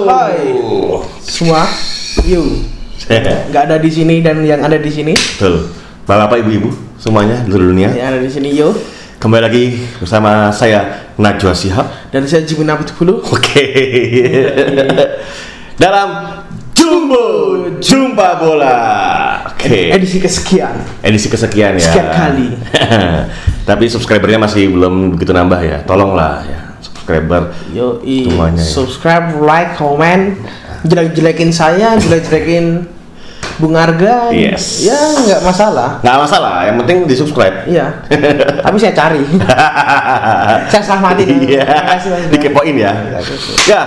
Hai semua, nggak ada di sini dan yang ada di sini. Betul. Bapak, ibu-ibu semuanya di seluruh dunia. Yang ada di sini, Kembali lagi bersama saya Najwa Shihab dan saya Jimin Abdul. Oke. Dalam Jumbo Jumpa Bola. Oke. Edisi kesekian. Edisi kesekian ya. Sekian kali. Tapi subscribernya masih belum begitu nambah ya. Tolonglah ya subscriber. Semuanya. Ya. Subscribe, like, comment. Jelek-jelekin saya, jelek-jelekin Bung Arga. Yes. Ya nggak masalah. Nggak masalah. Yang penting di subscribe. Iya. Tapi saya cari. Saya selamatin. Iya. Dikepoin ya. Ya.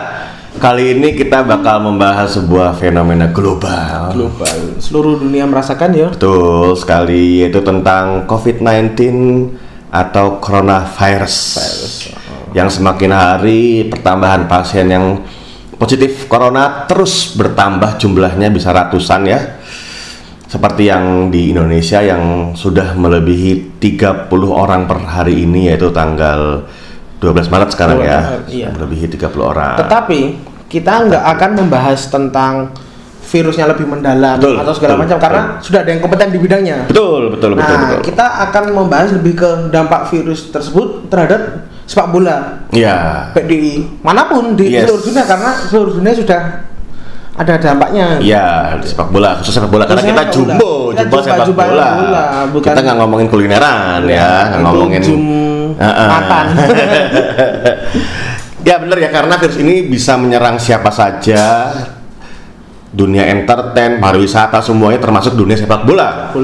Kali ini kita bakal membahas sebuah fenomena global. Seluruh dunia merasakan ya. Betul sekali, yaitu tentang COVID-19 atau coronavirus. Yang semakin hari pertambahan pasien yang positif corona terus bertambah, jumlahnya bisa ratusan ya. Seperti yang di Indonesia yang sudah melebihi 30 orang per hari ini, yaitu tanggal 12 Maret sekarang ya. Iya. Melebihi 30 orang. Tetapi kita nggak akan membahas tentang virusnya lebih mendalam atau segala macam karena sudah ada yang kompeten di bidangnya. Betul. Kita akan membahas lebih ke dampak virus tersebut terhadap sepak bola. Iya. Baik di manapun di seluruh dunia, karena seluruh dunia sudah ada dampaknya. Iya, di sepak bola, khusus sepak bola karena kita jumbo sepak bola. Bukan, kita nggak ngomongin kulineran ya, nggak ngomongin makan. Ya benar ya, karena virus ini bisa menyerang siapa saja, dunia entertain, pariwisata, semuanya termasuk dunia sepak bola.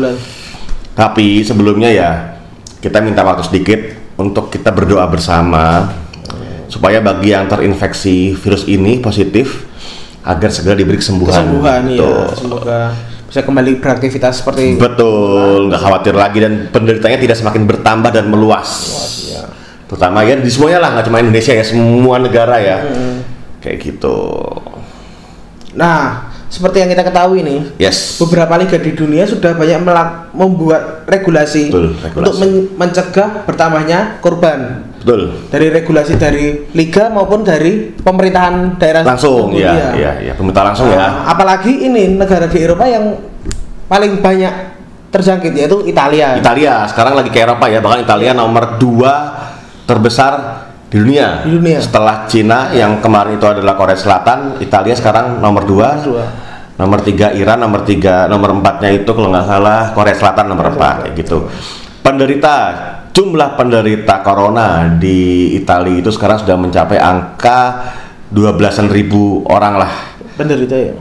Tapi sebelumnya ya, kita minta waktu sedikit untuk kita berdoa bersama supaya bagi yang terinfeksi virus ini positif agar segera diberi kesembuhan. Ya, semoga bisa kembali beraktivitas seperti nggak khawatir lagi dan penderitanya tidak semakin bertambah dan meluas. Ya. Terutama ya di semuanya lah, nggak cuma Indonesia ya, semua negara ya. Kayak gitu. Nah, seperti yang kita ketahui nih, beberapa liga di dunia sudah banyak membuat regulasi. Untuk mencegah bertambahnya korban. Dari regulasi dari liga maupun dari pemerintahan daerah langsung. Iya, pemerintah langsung ya. Apalagi ini negara di Eropa yang paling banyak terjangkit, yaitu Italia. Sekarang lagi ke Eropa ya, bahkan Italia nomor 2 terbesar di dunia. Setelah Cina yang kemarin itu adalah Korea Selatan, Italia sekarang nomor 2. Nomor 3 Iran, nomor 4-nya itu kalau nggak salah Korea Selatan nomor 4 kayak gitu. Jumlah penderita corona di Italia itu sekarang sudah mencapai angka 12.000 orang lah.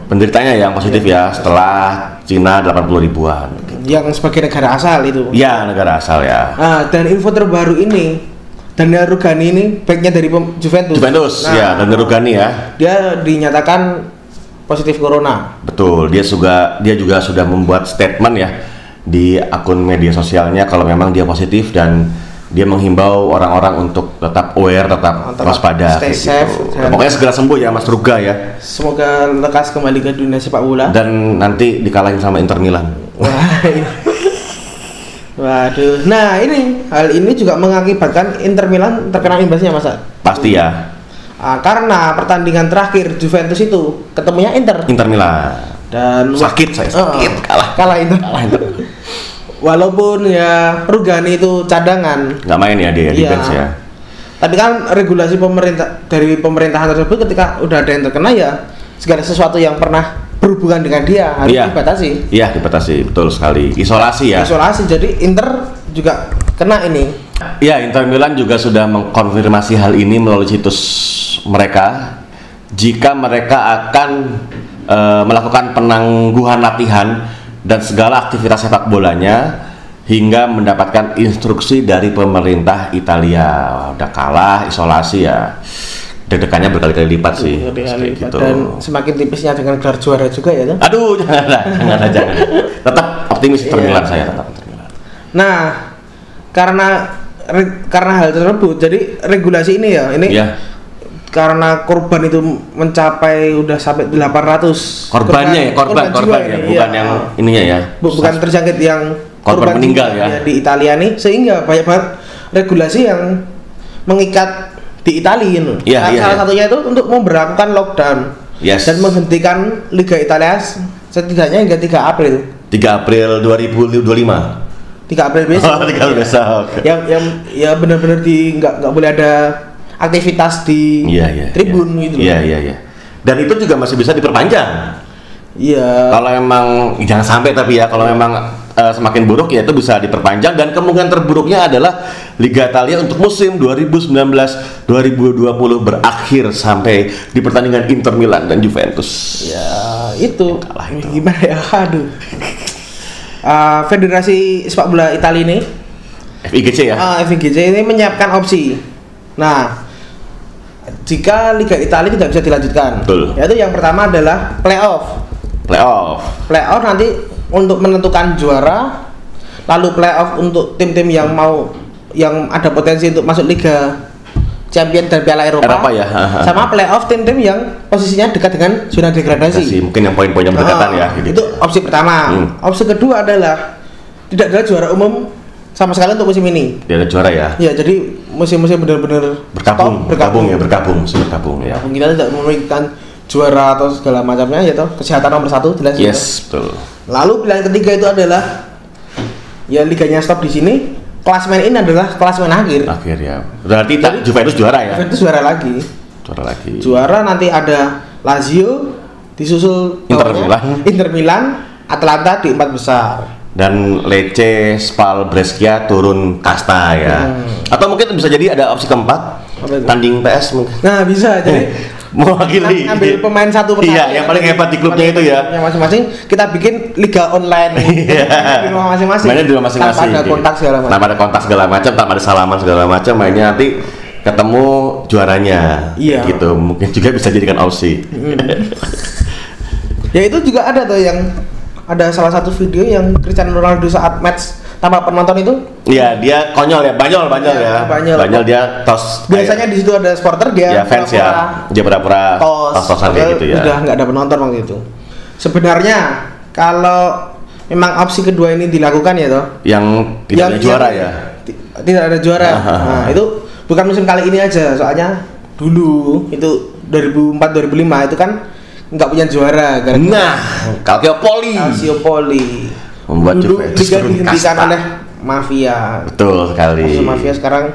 Penderitanya yang positif ya, setelah Cina 80 ribuan. Yang sebagai negara asal itu. Ya, negara asal ya. Dan info terbaru ini, Daniel Rugani ini backnya dari Juventus. Ya, Daniel Rugani ya. Dia dinyatakan positif corona. Betul, dia juga sudah membuat statement ya di akun media sosialnya kalau memang dia positif, dan dia menghimbau orang-orang untuk tetap aware, tetap waspada, stay safe. Gitu. Pokoknya segera sembuh ya Mas Ruga ya. Semoga lekas kembali ke dunia sepak bola. Dan nanti dikalahin sama Inter Milan. Waduh. Nah, hal ini juga mengakibatkan Inter Milan terkena imbasnya, Mas. Pasti ya. Karena pertandingan terakhir Juventus itu ketemunya Inter Milan. Dan sakit, kalah Inter. Walaupun ya Rugani itu cadangan, nggak main ya dia di bench ya. Tapi kan regulasi pemerintahan tersebut, ketika udah ada yang terkena ya segala sesuatu yang pernah berhubungan dengan dia harus dibatasi. Iya, dibatasi, betul sekali. Isolasi ya. Jadi Inter juga kena ini. Ya, Inter Milan juga sudah mengkonfirmasi hal ini melalui situs mereka. Jika mereka akan melakukan penangguhan latihan dan segala aktivitas sepak bolanya hingga mendapatkan instruksi dari pemerintah Italia. Udah kalah, isolasi ya, deg-degannya berkali-kali lipat sih. Gitu. Dan semakin tipisnya dengan gelar juara juga ya. Aduh, jangan. Tetap optimis Inter Milan saya tetap Inter Milan. Nah, karena hal tersebut, jadi regulasi ini karena korban itu mencapai udah sampai 800 korban ya, bukan yang ininya ya, bukan terjangkit yang korban meninggal ya di Italia nih, sehingga banyak banget regulasi yang mengikat di Italia ini. Salah satunya itu untuk memberlakukan lockdown Yes. Dan menghentikan Liga Italia setidaknya hingga 3 April. 3 April 2025. 3 April besok. Oh, 3 April besok. Yang ya benar-benar nggak boleh ada aktivitas di tribun gitu. Iya. Dan itu juga masih bisa diperpanjang. Iya. Kalau emang jangan sampai tapi ya kalau memang semakin buruk ya itu bisa diperpanjang, dan kemungkinan terburuknya adalah Liga Italia untuk musim 2019-2020 berakhir sampai di pertandingan Inter Milan dan Juventus. Ya itu. Gimana ya? Aduh. Federasi Sepak Bola Italia ini FIGC ya? FIGC ini menyiapkan opsi. Nah, jika Liga Italia tidak bisa dilanjutkan, yaitu yang pertama adalah playoff nanti untuk menentukan juara, lalu playoff untuk tim-tim yang ada potensi untuk masuk Liga Champion dan Piala Eropa ya. Sama playoff tim-tim yang posisinya dekat dengan zona degradasi. Mungkin yang poin-poinnya berdekatan ya. Gitu. Itu opsi pertama. Opsi kedua adalah tidak ada juara umum sama sekali untuk musim ini. Tidak ada juara ya? Ya, jadi musim-musim benar-benar bergabung ya. Kita tidak memikirkan juara atau segala macamnya, yaitu kesehatan nomor 1 jelas. Yes, betul. Lalu pilihan ketiga itu adalah ya liganya stop di sini. Klasemen ini adalah klasemen akhir ya. Berarti Juventus juara ya? Juventus juara lagi. Juara nanti ada Lazio, disusul Inter Milan, Atalanta di 4 besar. Dan Lecce, Spal, Brescia turun kasta ya. Atau mungkin bisa jadi ada opsi keempat, tanding PS mungkin. Nah, bisa jadi mewakili. Ambil pemain satu persatu. Iya, yang paling hebat di klubnya itu ya. Yang masing-masing kita bikin liga online. Di rumah masing-masing. Mainnya di rumah masing-masing. Tanpa ada kontak segala macam. Tanpa ada kontak segala macam, tanpa ada salaman segala macam, mainnya nanti ketemu juaranya. Iya. Gitu. Mungkin juga bisa jadikan opsi. Ya itu juga ada tuh yang ada salah satu video yang Cristiano Ronaldo saat match tanpa penonton itu. Iya, dia konyol ya, banyol ya. Banyol dia tos. Biasanya di situ ada supporter, dia fans ya. Dia pura-pura tos-tosan kayak gitu ya. Udah nggak ada penonton waktu itu. Sebenarnya kalau memang opsi kedua ini dilakukan ya toh. Yang tidak ada juara ya. Tidak ada juara. Nah, itu bukan musim kali ini aja, soalnya dulu itu 2004-2005 itu kan nggak punya juara gara-gara Calciopoli membuat Juventus dihentikan oleh mafia. Betul sekali. Mafia sekarang,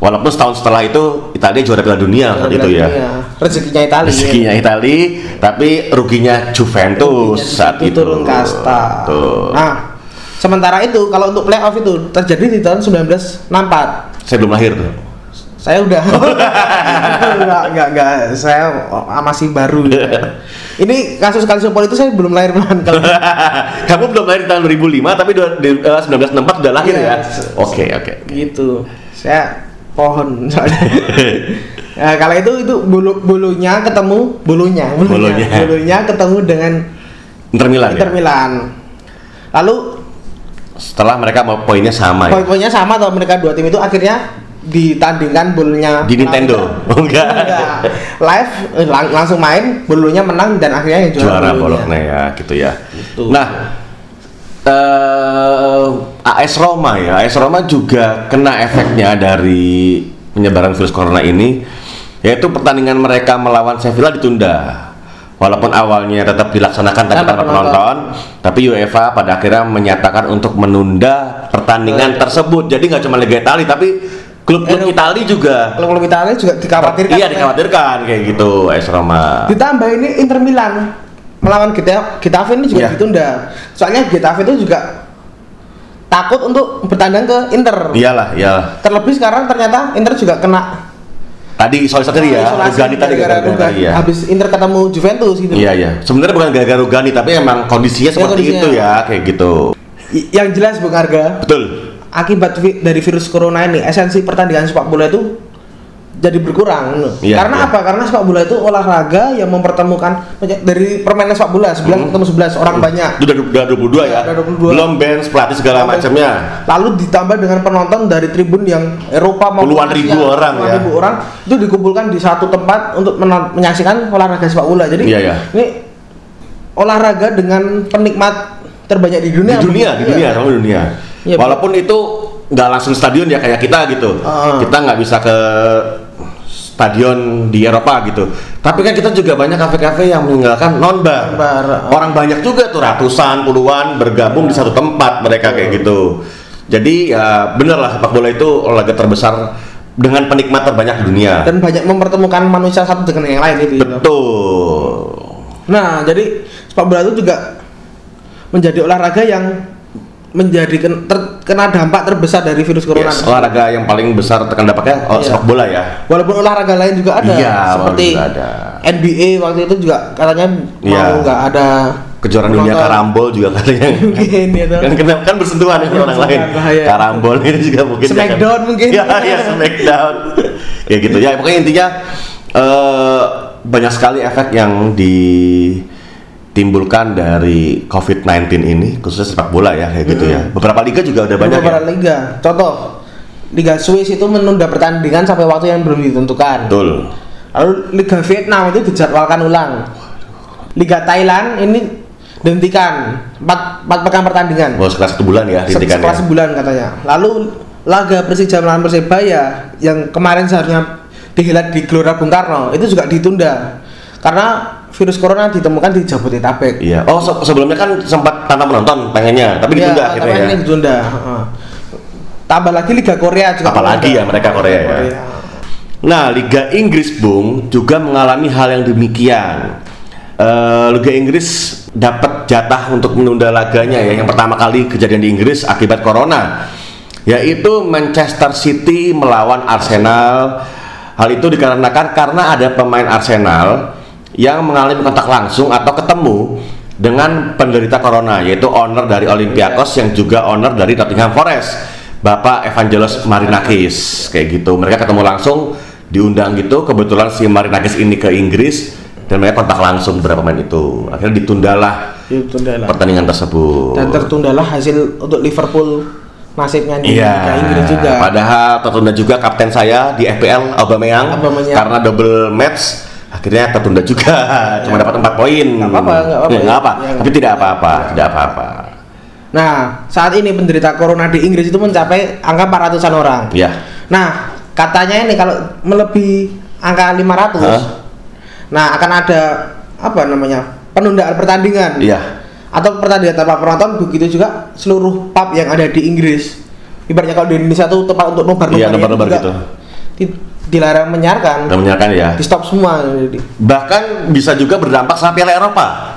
walaupun setahun setelah itu Italia juara Piala Dunia saat itu ya. Rezekinya Italia, tapi ruginya Juventus saat itu turun kasta. Nah, sementara itu kalau untuk playoff itu terjadi di tahun 1964. Saya belum lahir tuh. Saya udah enggak, saya masih baru ya. Ini kasus Calciopoli itu saya belum lahir kan. Kamu belum lahir di tahun 2005 tapi 1964 udah lahir ya. Oke. Gitu. Saya pohon soalnya. Nah, kalau itu bulunya ketemu ketemu dengan Inter Milan. Lalu setelah mereka poinnya sama poinnya sama atau mereka dua tim itu akhirnya ditandingkan bulunya di Nintendo. Enggak. Live langsung main, bulunya menang dan akhirnya yang juara boloknya ya gitu ya. Gitu. Nah, AS Roma juga kena efeknya dari penyebaran virus corona ini, yaitu pertandingan mereka melawan Sevilla ditunda. Walaupun awalnya tetap dilaksanakan tanpa penonton, tapi UEFA pada akhirnya menyatakan untuk menunda pertandingan tersebut. Jadi nggak cuma Liga Italia tapi klub-klub Italia juga. Klub-klub Italia juga dikhawatirkan. Iya, dikhawatirkan kayak gitu AS Roma. Ditambah ini Inter Milan melawan Getafe ini juga ditunda. Soalnya Getafe itu juga takut untuk bertandang ke Inter. Iyalah. Terlebih sekarang ternyata Inter juga kena tadi isolasi tadi ya, Rugani tadi gara-gara ya. Habis Inter ketemu Juventus gitu. Iya. Sebenarnya bukan gara-gara Rugani tapi emang kondisinya seperti itu ya, kayak gitu. Yang jelas Bung Arga. Betul. Akibat dari virus corona ini, esensi pertandingan sepak bola itu jadi berkurang. Karena apa? Karena sepak bola itu olahraga yang mempertemukan dari permainan sepak bola 11 ketemu 11 orang banyak. Udah 22 ya. 22. Belum bench, pelatih segala macamnya. Lalu ditambah dengan penonton dari tribun yang Eropa maupun puluhan ribu orang itu dikumpulkan di satu tempat untuk menyaksikan olahraga sepak bola. Jadi ini olahraga dengan penikmat terbanyak di dunia. Di dunia. Ya, walaupun itu nggak langsung stadion ya kayak kita gitu. Kita nggak bisa ke stadion di Eropa gitu. Tapi kan kita juga banyak kafe-kafe yang meninggalkan non-bar. Orang banyak juga tuh ratusan, puluhan bergabung di satu tempat mereka kayak gitu. Jadi ya bener lah, sepak bola itu olahraga terbesar dengan penikmat terbanyak di dunia. Dan banyak mempertemukan manusia satu dengan yang lain itu. Betul. Nah, jadi sepak bola itu juga menjadi olahraga yang menjadi kena dampak terbesar dari virus corona. Yes, olahraga yang paling besar terkena dampaknya sepak bola ya. Walaupun olahraga lain juga ada, seperti ada. NBA waktu itu juga katanya mau nggak ada kejuaraan dunia karambol juga katanya. Mungkin ya kan bersentuhan dengan orang lain. Karambol ini juga mungkin. Smackdown kan? Mungkin. Ya Smackdown. Ya gitu ya. Pokoknya intinya banyak sekali efek yang ditimbulkan dari COVID-19 ini, khususnya sepak bola ya kayak gitu ya. Beberapa liga juga udah banyak. Beberapa liga. Contoh, Liga Swiss itu menunda pertandingan sampai waktu yang belum ditentukan. Betul. Lalu Liga Vietnam itu dijadwalkan ulang. Liga Thailand ini dihentikan 4 pekan pertandingan. Setelah 1 bulan ya dihentikan. Setelah sebulan katanya. Lalu laga Persija melawan Persebaya yang kemarin seharusnya dihelat di Gelora Bung Karno itu juga ditunda karena virus corona ditemukan di Jabodetabek. Iya. Sebelumnya kan sempat tanpa penonton pengennya, tapi ditunda akhirnya ya. Ditunda. Tambah lagi Liga Korea juga. Apalagi ya mereka Korea ya. Nah, Liga Inggris Bung juga mengalami hal yang demikian. Liga Inggris dapat jatah untuk menunda laganya ya, yang pertama kali kejadian di Inggris akibat corona, yaitu Manchester City melawan Arsenal. Hal itu dikarenakan karena ada pemain Arsenal yang mengalami kontak langsung atau ketemu dengan penderita corona, yaitu owner dari Olympiakos yang juga owner dari Nottingham Forest, Bapak Evangelos Marinakis kayak gitu. Mereka ketemu langsung, diundang gitu. Kebetulan si Marinakis ini ke Inggris dan mereka kontak langsung beberapa pemain itu. Akhirnya ditundalah pertandingan tersebut. Dan tertundalah hasil untuk Liverpool nasibnya di Liga Inggris juga. Padahal tertunda juga kapten saya di FPL Aubameyang karena double match. Akhirnya tertunda juga. Cuma dapat 4 poin. Nggak apa. Tapi tidak apa-apa. Nah, saat ini penderita corona di Inggris itu mencapai angka 400-an orang. Ya. Nah, katanya ini kalau melebihi angka 500, nah akan ada penundaan pertandingan. Iya. Atau pertandingan tanpa penonton, begitu juga seluruh pub yang ada di Inggris. Ibaratnya kalau di Indonesia itu tempat untuk nobar-nobar gitu. Dilarang menyiarkan. Ya. Di stop semua. Bahkan bisa juga berdampak sama Piala Eropa.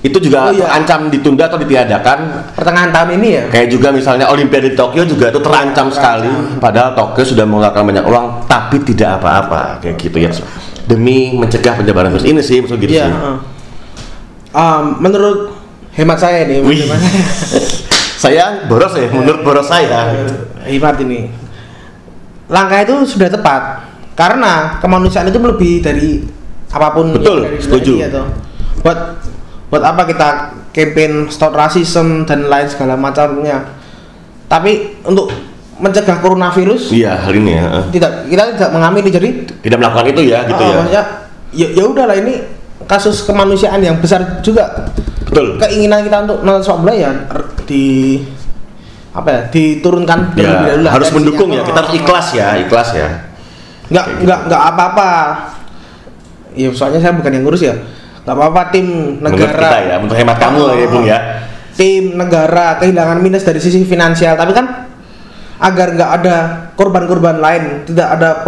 Itu juga terancam ditunda atau ditiadakan pertengahan tahun ini ya. Kayak juga misalnya Olimpiade di Tokyo juga itu terancam sekali. Padahal Tokyo sudah mengeluarkan banyak uang tapi tidak apa-apa kayak gitu ya. Demi mencegah penyebaran virus ini sih, maksud gitu sih. Menurut hemat saya nih, saya boros ya, menurut boros saya. Hemat ini. Langkah itu sudah tepat karena kemanusiaan itu melebihi dari apapun. Betul, setuju. Buat apa kita campaign stop racism dan lain segala macamnya. Tapi untuk mencegah coronavirus, hal ini ya. Kita tidak mengamini, jadi tidak melakukan itu ya, gitu ya. Maksudnya, ya udahlah, ini kasus kemanusiaan yang besar juga. Betul. Keinginan kita untuk nonton sepak bola ya diturunkan ya, harus mendukung ya. Kita harus ikhlas ya. Nggak apa-apa. Ya soalnya saya bukan yang ngurus ya. Nggak apa-apa tim negara. Menurut kita ya, untuk hemat kamu ya Bung ya. Tim negara kehilangan minus dari sisi finansial, tapi kan agar nggak ada korban-korban lain, tidak ada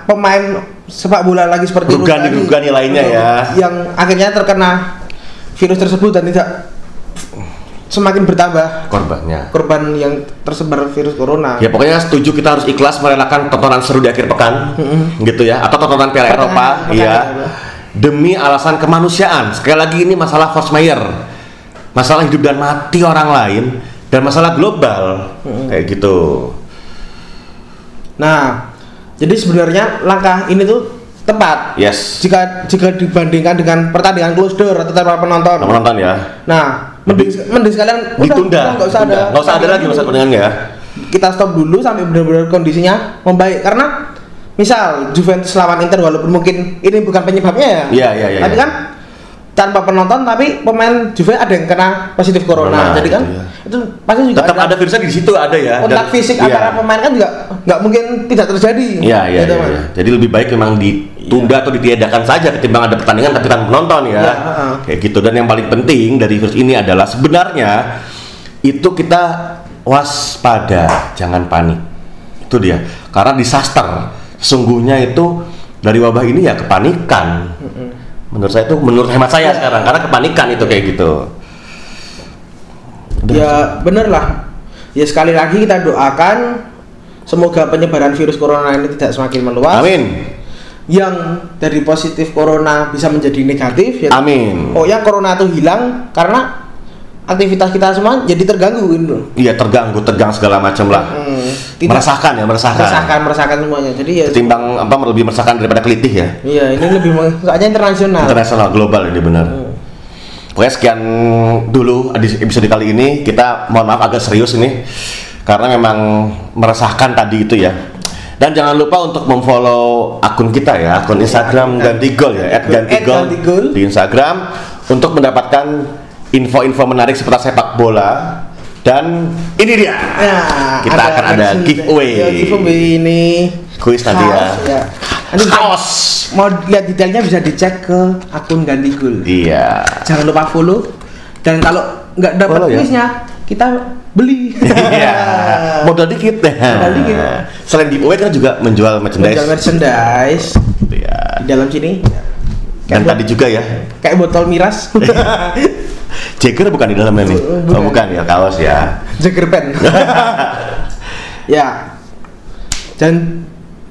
pemain sepak bola lagi seperti Rugani lainnya ya, yang akhirnya terkena virus tersebut dan tidak semakin bertambah korban yang tersebar virus corona. Ya pokoknya setuju, kita harus ikhlas merelakan tontonan seru di akhir pekan, gitu ya, atau tontonan Piala Eropa, demi alasan kemanusiaan. Sekali lagi ini masalah force majeure, masalah hidup dan mati orang lain, dan masalah global, kayak gitu. Nah, jadi sebenarnya langkah ini tuh tepat. Yes. Jika dibandingkan dengan pertandingan closed door atau tanpa penonton. Ya. Nah, mending sekalian ditunda. Nggak usah ada lagi masa pertandingan ya. Kita stop dulu sampai benar-benar kondisinya membaik, karena misal Juventus lawan Inter, walaupun mungkin ini bukan penyebabnya ya. Iya. Tapi kan tanpa penonton tapi pemain Juve ada yang kena positif corona. Jadi kan itu pasti juga tetap ada virusnya di situ ada ya. Kontak fisik antara pemain kan juga nggak mungkin tidak terjadi. Iya. Jadi lebih baik memang ditunda atau ditiadakan saja ketimbang ada pertandingan tapi tanpa penonton ya. Kayak gitu. Dan yang paling penting dari virus ini adalah sebenarnya itu kita waspada, jangan panik. Itu dia. Karena disaster sesungguhnya itu dari wabah ini ya kepanikan. Menurut saya itu, menurut hemat saya sekarang, karena kepanikan itu kayak gitu. Ya bener lah. Ya sekali lagi kita doakan semoga penyebaran virus corona ini tidak semakin meluas. Amin. Yang dari positif corona bisa menjadi negatif. Ya, amin. Pokoknya corona itu hilang karena aktivitas kita semua jadi terganggu gitu. Iya tegang segala macam lah. Meresahkan semuanya. Jadi ya ketimbang lebih meresahkan daripada kelitih ya. Iya, ini lebih soalnya internasional global ini benar. Pokoknya sekian dulu episode kali ini, kita mohon maaf agak serius ini karena memang meresahkan tadi itu ya. Dan jangan lupa untuk memfollow akun kita ya, akun Instagram Gantigol ya, @gantigol di Instagram untuk mendapatkan info-info menarik seputar sepak bola. Dan ini dia. Ya, kita akan ada giveaway. Ya, giveaway ini kuis nanti ya. Kaos. Mau lihat detailnya bisa dicek ke akun Gantigol. Iya. Jangan lupa follow. Dan kalau nggak dapat kuisnya, kita beli. Iya. Modal dikit. Selain giveaway kita juga menjual merchandise. Iya. Di dalam sini. Dan tadi juga ya. Kayak botol miras. Jagger bukan di dalamnya nih. Bukan ya, kaos ya. Jagger pen. Ya. Dan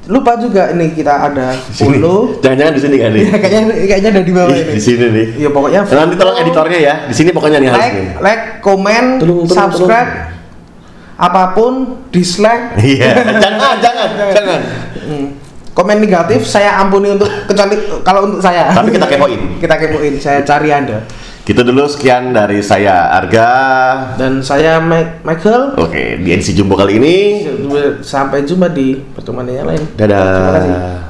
lupa juga ini kita ada follow. Jangan-jangan di sini kan nih. Ya, kayaknya ada di bawah ini. Di sini nih. Ya pokoknya nanti tolong editornya ya. Di sini pokoknya nih harus nih. Like, comment, subscribe. Apapun, dislike. Iya. Jangan. Komen negatif saya ampuni untuk kecuali kalau untuk saya. Tapi kita kepoin. Saya cari Anda. Gitu dulu, sekian dari saya Arga dan saya Michael. Oke, di edisi Jumbo kali ini. Sampai jumpa di pertemuan yang lain. Dadah.